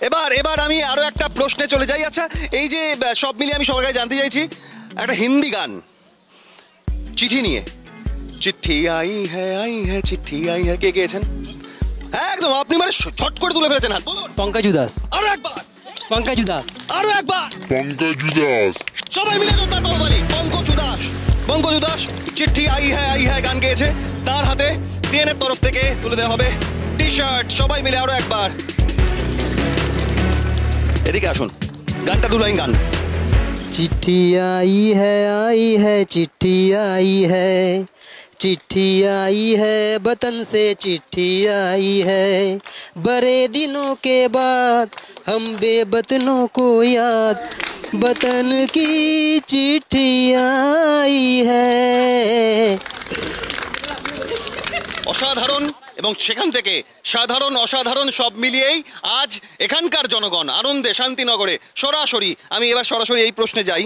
এবার এবার আমি আরো একটা প্রশ্নে চলে যাই। আচ্ছা, এই যে সব মিলিয়ে আমি সবার কাছে জানতে চাইছি একটা হিন্দি গান চিঠি নিয়ে, চিঠি আই হ্যাঁ চিঠি আই হ্যাঁ, কে গেয়েছেন? একদম, আপনি মানে ছট করে তুলে ফেলেছেন হাত। বলুন। পঙ্কজ উদাস। আরো একবার। পঙ্কজ উদাস। আরো একবার। পঙ্কজ উদাস। সবাই মিলে জোরদার করতালি। পঙ্কজ উদাস। পঙ্কজ উদাস চিঠি আই হ্যাঁ গান গেয়েছে। তার হাতে সিএনএর তরফ থেকে তুলে দেওয়া হবে টি শার্ট। সবাই মিলে আরো একবার। এদিকে আসুন, গানটা দু লাইন গান। चिट्ठी आई है चिट्ठी आई है, चिट्ठी आई है वतन से चिट्ठी आई है, बड़े दिनों के बाद हम बेवतनों को याद, वतन की चिट्ठी आई है। অসাধারণ, এবং সেখান থেকে সাধারণ অসাধারণ সব মিলিয়েই আজ এখানকার জনগণ আনন্দে শান্তিনগরে সরাসরি, আমি এবার সরাসরি এই প্রশ্নে যাই।